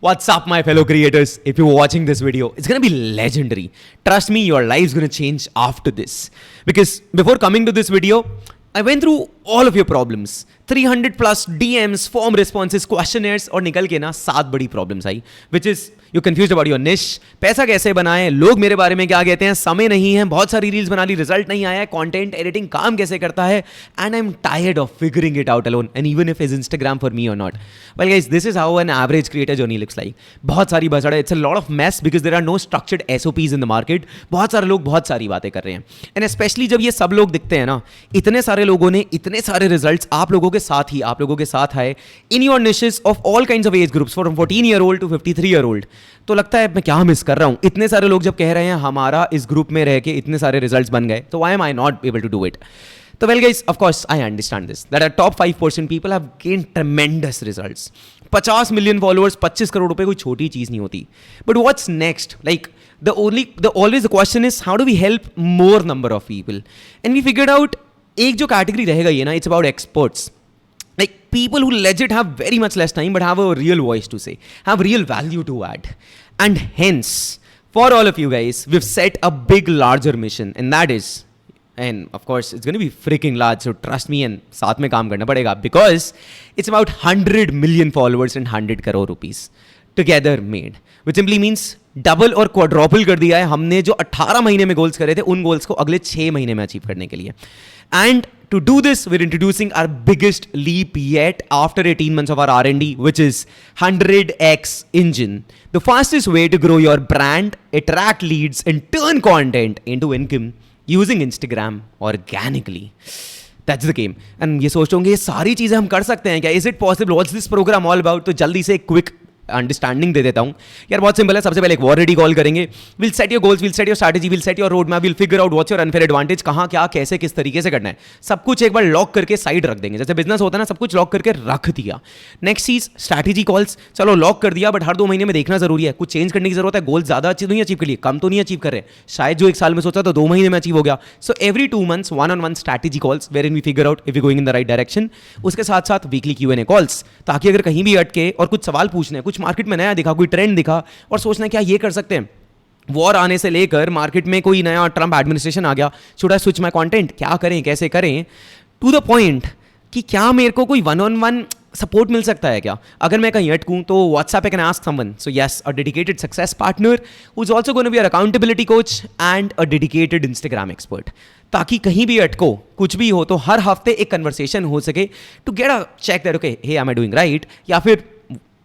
What's up, my fellow creators? If you're watching this video, it's gonna be legendary. Trust me, your life's gonna change after this. Because before coming to this video, I went through all of your problems. 300 plus DMs, form responses, questionnaires और निकल के ना 7 बड़ी problems I, which is you confused about your निश, पैसा कैसे बनाएं, लोग मेरे बारे में क्या कहते हैं, समय नहीं है, बहुत सारी रील्स बना ली, रिजल्ट नहीं आया है, कंटेंट एडिटिंग काम कैसे करता है, and I am tired of figuring it out alone and even if is Instagram for me और not. Well guys, this is how an average creator journey looks like. बहुत सारी बसड़ है, it's a lot of mess because there are no structured SOPs in the market. बहुत सारे लोग बहुत सारी बातें कर रहे हैं एंड स्पेशली जब ये सब लोग दिखते हैं ना, इतने सारे लोगों ने इतने सारे रिजल्ट्स आप लोगों के साथ आए in your niches of all kinds of age groups from 14 year old to 53 year old. तो लगता है मैं क्या मिस कर रहा हूं. इतने सारे लोग जब कह रहे हैं हमारा इस ग्रुप में रह के इतने सारे रिजल्ट्स बन गए, तो why am I not able to do it. तो well guys, of course I understand this that a top 5% people have gained tremendous results. 50 million followers, 25 crore रुपए कोई छोटी चीज नहीं होती. But what's next? Like always the question is how do we help more number of people? And we figured out एक जो category रहेगा ये ना, it's about experts. Like people who legit have very much less time but have a real voice to say, have real value to add. And hence, for all of you guys, we've set a big, larger mission, and that is, and of course, it's going to be freaking large, so trust me, and साथ में काम करना पड़ेगा, because it's about 100 million followers and 100 crore rupees together made, which simply means double और क्वाड्रॉपल कर दिया है हमने जो 18 महीने में गोल्स करे थे, उन गोल्स को अगले 6 महीने में अचीव करने के लिए. And to do this, we're introducing our biggest leap yet after 18 months of our R&D, which is 100x engine. The fastest way to grow your brand, attract leads, and turn content into income using Instagram organically. That's the game. And ये सोच होंगे ये सारी चीज़ें हम कर सकते हैं क्या? Is it possible? What's this program all about? तो जल्दी से क्विक अंडरस्टैंडिंग दे देता हूं यार. बहुत सिंपल है. सबसे पहले एक वॉर रेडी कॉल करेंगे. Will set your goals, will set your strategy, will set your road map, will figure out what's your unfair advantage, कहां क्या कैसे किस तरीके से करना है. सब कुछ एक बार लॉक करके साइड रख देंगे. जैसे बिजनेस होता है ना, सब कुछ लॉक करके रख दिया. नेक्स्ट चीज स्ट्रैटेजी कॉल्स. चलो लॉक कर दिया, बट हर 2 महीने में देखना जरूरी है, कुछ चेंज करने की जरूरत है. गोल्स ज्यादा अच्छी तो नहीं अचीव कर लिए, कम तो नहीं अचीव कर रहे. शायद जो 1 साल में सोचा तो 2 महीने में अचीव हो गया. So every 2 months one-on-one strategy calls wherein we figure out if you going in the right direction. उसके साथ साथ वीकली Q&A कॉल्स, ताकि अगर कहीं भी अटके और कुछ सवाल पूछने, कुछ मार्केट में नया दिखा, कोई ट्रेंड दिखा और सोचना क्या ये कर सकते हैं. वॉर आने से लेकर मार्केट में कोई नया ट्रंप एडमिनिस्ट्रेशन आ गया, should I switch my content, क्या करें कैसे करें, टू द पॉइंट कि क्या मेरे को कोई वन-ऑन-वन सपोर्ट मिल सकता है क्या. अगर मैं कहीं अटकूं तो WhatsApp I can ask someone. So yes, a dedicated success partner who is also gonna be a accountability coach and a dedicated Instagram expert, ताकि कहीं भी अटको, कुछ भी हो तो हर हफ्ते एक कन्वर्सेशन हो सके to get a check that okay hey am I doing right, या फिर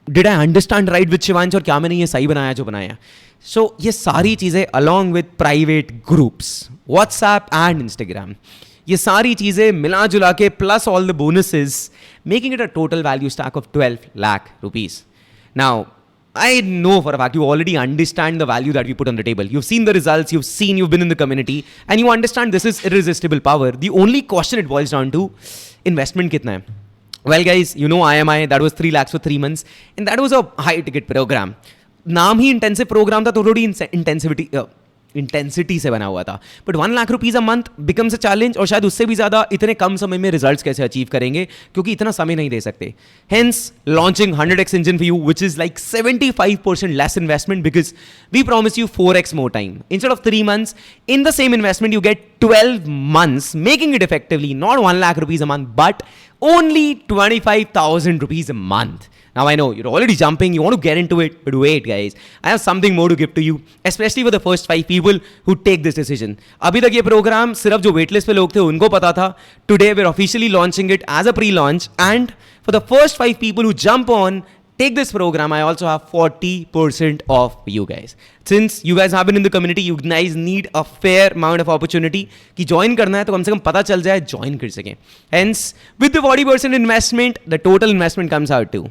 did I understand right with Shivansh, और क्या मैंने ये सही बनाया जो बनाया. सो ये सारी चीज़ें along with private groups, WhatsApp and Instagram, ये सारी चीज़ें मिला जुला के plus all the bonuses, making it a total value stack of 12 lakh rupees. Now, I know for a fact you already understand the value that we put on the table. You've seen the results, you've been in the community, and you understand this is irresistible power. The only question it boils down to, investment कितना है. Well guys, you know IMI, that was 3 lakhs for 3 months, and that was a high ticket program. नाम ही intensive programme था तो थोड़ी intensity से बना हुआ था. But 1 lakh rupees a month becomes a challenge, और शायद उससे भी ज़्यादा इतने कम समय में रिजल्ट्स कैसे अचीव करेंगे, क्योंकि इतना समय नहीं दे सकते. Hence, launching 100x engine for you, which is like 75% less investment because we promise you 4x more time. Instead of 3 months, in the same investment, you get 12 months, making it effectively not 1 lakh rupees a month, but only 25,000 rupees a month. Now I know you're already jumping, you want to get into it, but wait guys, I have something more to give to you, especially for the first 5 people who take this decision. अभी तक ये programme सिर्फ जो waitlist पे लोग थे उनको पता था. Today we're officially launching it as a pre-launch, and for the first 5 people who jump on, take this program, I also have 40% off for you guys. Since you guys have been in the community, you guys need a fair amount of opportunity कि join करना है तो कम से कम पता चल जाए, join कर सकें. Hence, with the 40% investment, the total investment comes out to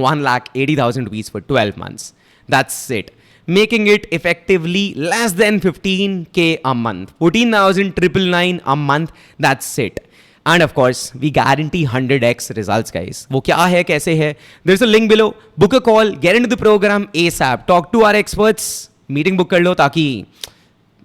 1,80,000 rupees for 12 months. That's it. Making it effectively less than 15K a month. 14,999 a month. That's it. And of course, we guarantee 100x results, guys. वो क्या है, कैसे है? There's a link below. Book a call. Get into the program ASAP. Talk to our experts. Meeting book कर लो ताकि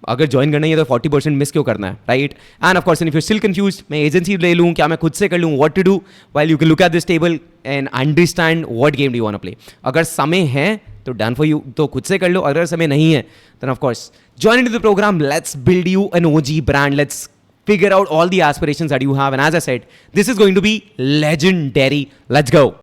अगर join करना ही है तो 40% मिस क्यों करना है, right? And of course if you still confused, मैं एजेंसी ले लूँ, क्या मैं खुद से कर लूँ, what to do? Well, you can look at this table and understand what game do you want to play. अगर समय है तो डन फॉर यू, तो खुद से कर लो. अगर समय नहीं है then of course join into the program. Let's build you an OG brand. Let's figure out all the aspirations that you have. And as I said, this is going to be legendary. Let's go.